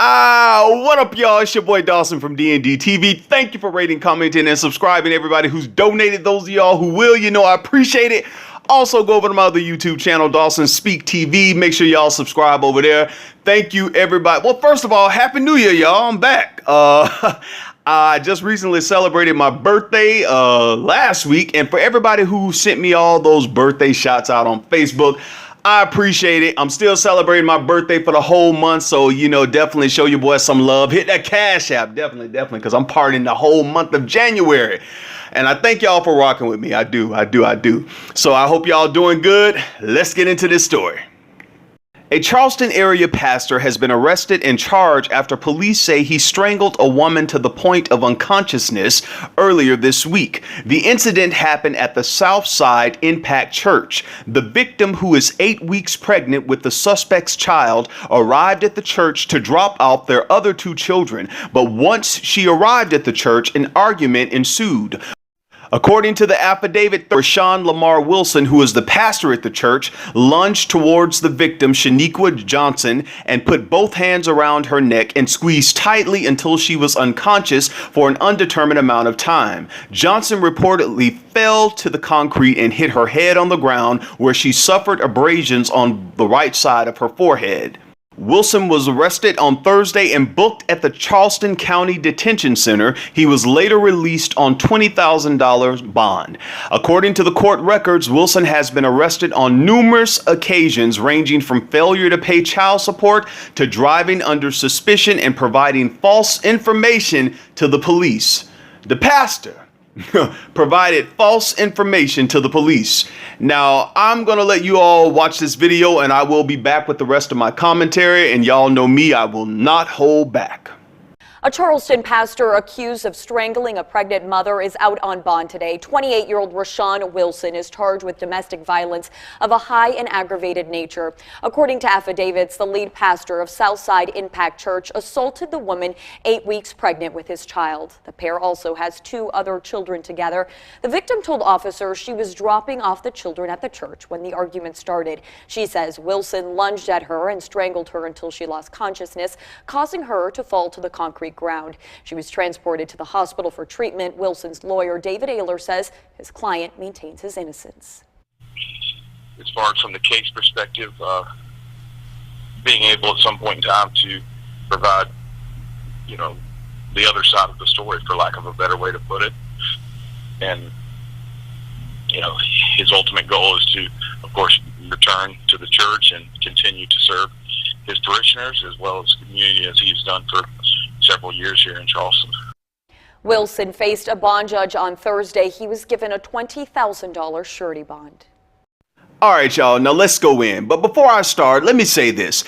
What up, y'all? It's your boy Dawson from D&D TV. Thank you for rating, commenting, and subscribing. Everybody who's donated, those of y'all who will, you know I appreciate it. Also, go over to my other YouTube channel, Dawson Speak TV. Make sure y'all subscribe over there. Thank you, everybody. Well, first of all, Happy New Year, y'all. I'm back. I just recently celebrated my birthday last week, and for everybody who sent me all those birthday shots out on Facebook, I appreciate it. I'm still celebrating my birthday for the whole month, so, you know, definitely show your boy some love. Hit that Cash App, definitely, because I'm partying the whole month of January. And I thank y'all for rocking with me. I do. So I hope y'all doing good. Let's get into this story. A Charleston area pastor has been arrested and charged after police say he strangled a woman to the point of unconsciousness earlier this week. The incident happened at the Southside Impact Church. The victim, who is 8 weeks pregnant with the suspect's child, arrived at the church to drop off their other 2 children. But once she arrived at the church, an argument ensued. According to the affidavit, Rashan L, who is the pastor at the church, lunged towards the victim, Shaniqua Johnson, and put both hands around her neck and squeezed tightly until she was unconscious for an undetermined amount of time. Johnson reportedly fell to the concrete and hit her head on the ground, where she suffered abrasions on the right side of her forehead. Wilson was arrested on Thursday and booked at the Charleston County Detention Center. He was later released on $20,000 bond. According to the court records, Wilson has been arrested on numerous occasions, ranging from failure to pay child support to driving under suspicion and providing false information to the police. The pastor provided false information to the police. Now, I'm gonna let you all watch this video, and I will be back with the rest of my commentary, and y'all know me, I will not hold back. A Charleston pastor accused of strangling a pregnant mother is out on bond today. 28-year-old Rashan Wilson is charged with domestic violence of a high and aggravated nature. According to affidavits, the lead pastor of Southside Impact Church assaulted the woman 8 weeks pregnant with his child. The pair also has 2 other children together. The victim told officers she was dropping off the children at the church when the argument started. She says Wilson lunged at her and strangled her until she lost consciousness, causing her to fall to the concrete ground. She was transported to the hospital for treatment. Wilson's lawyer, David Ayler, says his client maintains his innocence. As far as from the case perspective, being able at some point in time to provide, you know, the other side of the story, for lack of a better way to put it. And, you know, his ultimate goal is to, of course, return to the church and continue to serve his parishioners as well as the community, as he's done for several years here in Charleston. Wilson faced a bond judge on Thursday. He was given a $20,000 surety bond. All right, y'all, now let's go in. But before I start, let me say this.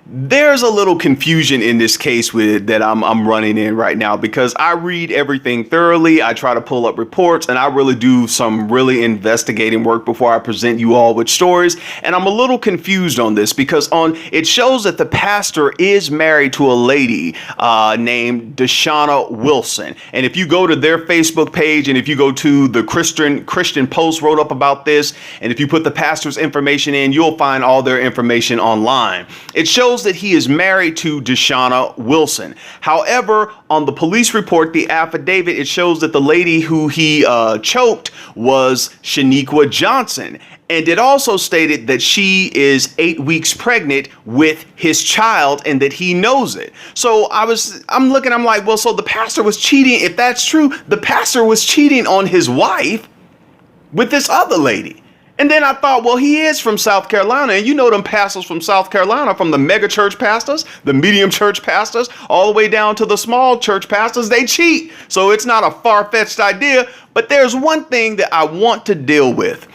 There's a little confusion in this case that I'm running in right now, because I read everything thoroughly. I try to pull up reports, and I really do some really investigating work before I present you all with stories. And I'm a little confused on this, because it shows that the pastor is married to a lady named Dawson Wilson. And if you go to their Facebook page, and if you go to the Christian Post wrote up about this, and if you put the pastor's information in, you'll find all their information online. It shows that he is married to Dawson Wilson. However, on the police report, the affidavit, it shows that the lady who he choked was Shaniqua Johnson. And it also stated that she is 8 weeks pregnant with his child and that he knows it. So I'm like, well, so the pastor was cheating. If that's true, the pastor was cheating on his wife with this other lady. And then I thought, well, he is from South Carolina, and you know them pastors from South Carolina, from the mega church pastors, the medium church pastors, all the way down to the small church pastors, they cheat. So it's not a far-fetched idea, but there's one thing that I want to deal with,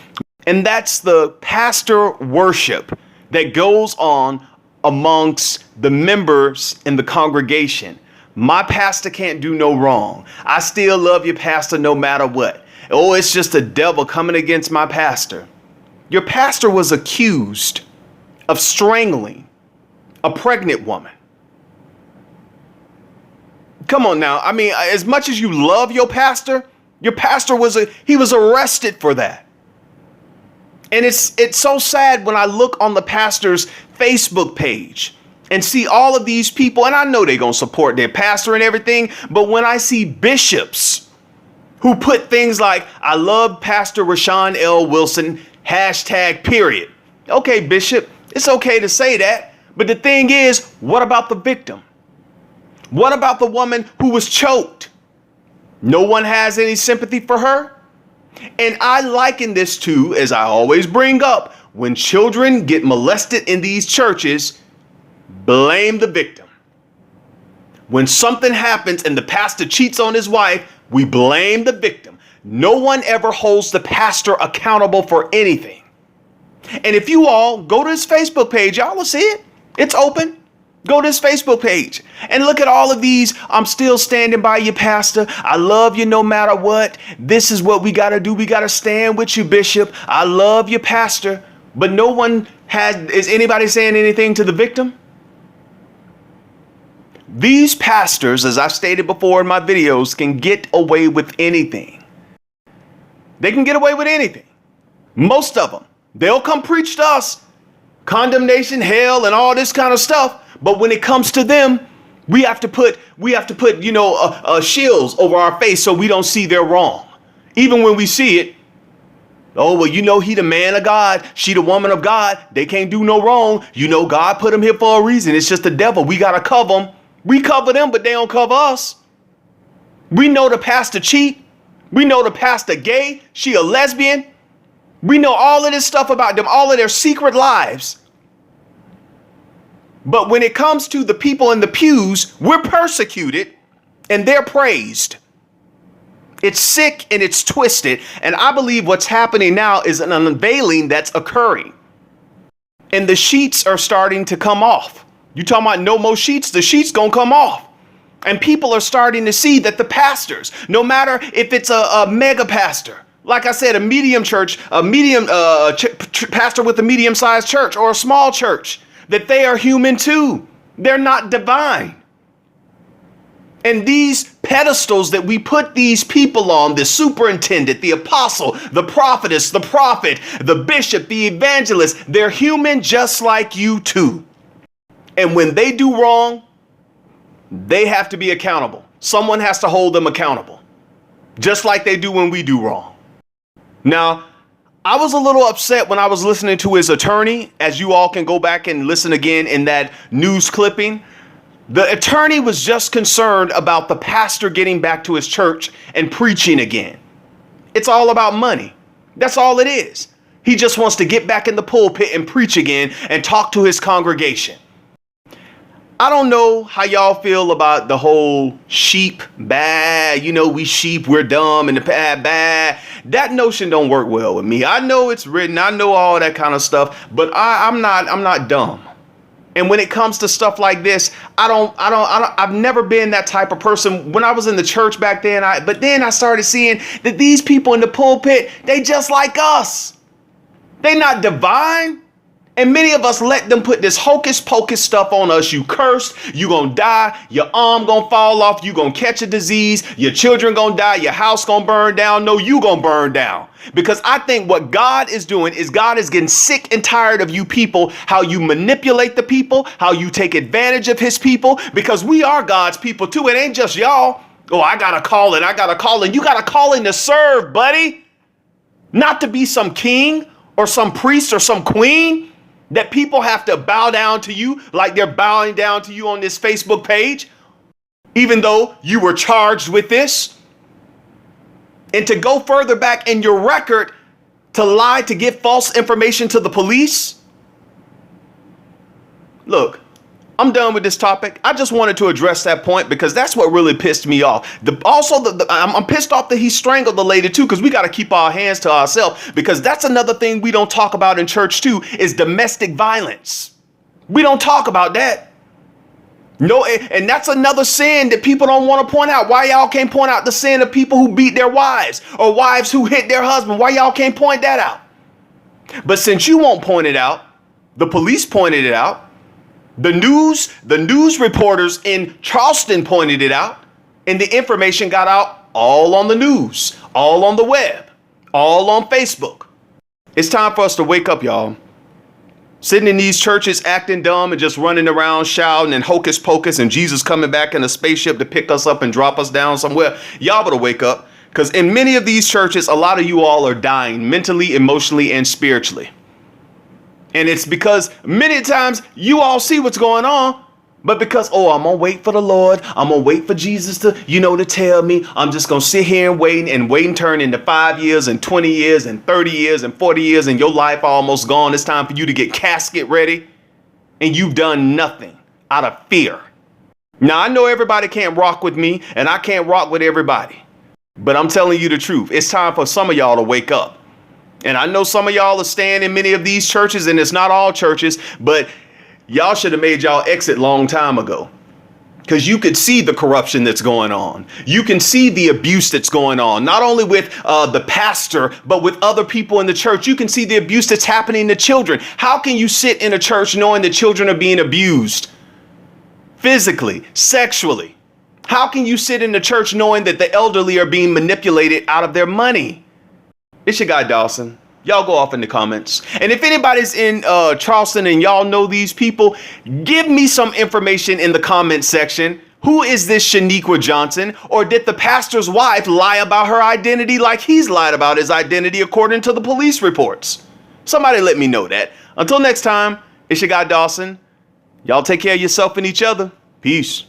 and that's the pastor worship that goes on amongst the members in the congregation. My pastor can't do no wrong. I still love your pastor no matter what. Oh, it's just the devil coming against my pastor. Your pastor was accused of strangling a pregnant woman. Come on now. I mean, as much as you love your pastor he was arrested for that. And it's so sad when I look on the pastor's Facebook page and see all of these people, and I know they're going to support their pastor and everything, but when I see bishops who put things like, I love Pastor Rashan L. Wilson, hashtag period. Okay, Bishop, it's okay to say that. But the thing is, what about the victim? What about the woman who was choked? No one has any sympathy for her. And I liken this to, as I always bring up, when children get molested in these churches, blame the victim. When something happens and the pastor cheats on his wife, we blame the victim. No one ever holds the pastor accountable for anything. And if you all go to his Facebook page, y'all will see it. It's open. Go to his Facebook page and look at all of these. I'm still standing by you, pastor. I love you no matter what. This is what we got to do. We got to stand with you, bishop. I love you, pastor. But no one is anybody saying anything to the victim? These pastors, as I've stated before in my videos, can get away with anything. They can get away with anything. Most of them. They'll come preach to us condemnation, hell, and all this kind of stuff. But when it comes to them, we have to put shields over our face so we don't see their wrong. Even when we see it, oh, well, he the man of God. She the woman of God. They can't do no wrong. God put them here for a reason. It's just the devil. We got to cover them. We cover them, but they don't cover us. We know the pastor cheat. We know the pastor gay. She a lesbian. We know all of this stuff about them, all of their secret lives. But when it comes to the people in the pews, we're persecuted and they're praised. It's sick and it's twisted. And I believe what's happening now is an unveiling that's occurring. And the sheets are starting to come off. You talking about no more sheets? The sheets gonna come off. And people are starting to see that the pastors, no matter if it's a mega pastor, like I said, a medium church, a medium pastor with a medium-sized church or a small church, that they are human too. They're not divine. And these pedestals that we put these people on, the superintendent, the apostle, the prophetess, the prophet, the bishop, the evangelist, they're human just like you too. And when they do wrong, they have to be accountable. Someone has to hold them accountable, just like they do when we do wrong. Now, I was a little upset when I was listening to his attorney, as you all can go back and listen again in that news clipping. The attorney was just concerned about the pastor getting back to his church and preaching again. It's all about money. That's all it is. He just wants to get back in the pulpit and preach again and talk to his congregation. I don't know how y'all feel about the whole sheep, we sheep, we're dumb, and the bad. That notion don't work well with me. I know it's written, I know all that kind of stuff, but I'm not dumb. And when it comes to stuff like this, I've never been that type of person. When I was in the church back then, but then I started seeing that these people in the pulpit, they just like us. They not divine. And many of us let them put this hocus pocus stuff on us. You cursed, you gonna die, your arm gonna fall off, you gonna catch a disease, your children gonna die, your house gonna burn down. No, you gonna burn down. Because I think what God is doing is God is getting sick and tired of you people, how you manipulate the people, how you take advantage of his people, because we are God's people too. It ain't just y'all. Oh, I got a calling. You got a calling to serve, buddy. Not to be some king or some priest or some queen that people have to bow down to you like they're bowing down to you on this Facebook page, even though you were charged with this. And to go further back in your record, to lie, to give false information to the police. Look, I'm done with this topic. I just wanted to address that point because that's what really pissed me off. I'm pissed off that he strangled the lady too, because we got to keep our hands to ourselves, because that's another thing we don't talk about in church too, is domestic violence. We don't talk about that. No, and that's another sin that people don't want to point out. Why y'all can't point out the sin of people who beat their wives or wives who hit their husband? Why y'all can't point that out? But since you won't point it out, the police pointed it out. The news reporters in Charleston pointed it out, and the information got out all on the news, all on the web, all on Facebook. It's time for us to wake up, y'all. Sitting in these churches acting dumb and just running around shouting and hocus pocus and Jesus coming back in a spaceship to pick us up and drop us down somewhere. Y'all better wake up, because in many of these churches, a lot of you all are dying mentally, emotionally, and spiritually. And it's because many times you all see what's going on, but because, oh, I'm going to wait for the Lord. I'm going to wait for Jesus to, to tell me. I'm just going to sit here and wait and turn into 5 years and 20 years and 30 years and 40 years and your life almost gone. It's time for you to get casket ready. And you've done nothing out of fear. Now, I know everybody can't rock with me and I can't rock with everybody. But I'm telling you the truth. It's time for some of y'all to wake up. And I know some of y'all are staying in many of these churches, and it's not all churches, but y'all should have made y'all exit long time ago, because you could see the corruption that's going on. You can see the abuse that's going on, not only with the pastor, but with other people in the church. You can see the abuse that's happening to children. How can you sit in a church knowing that children are being abused physically, sexually? How can you sit in the church knowing that the elderly are being manipulated out of their money? It's your guy, Dawson. Y'all go off in the comments. And if anybody's in Charleston and y'all know these people, give me some information in the comment section. Who is this Shaniqua Johnson? Or did the pastor's wife lie about her identity like he's lied about his identity according to the police reports? Somebody let me know that. Until next time, it's your guy, Dawson. Y'all take care of yourself and each other. Peace.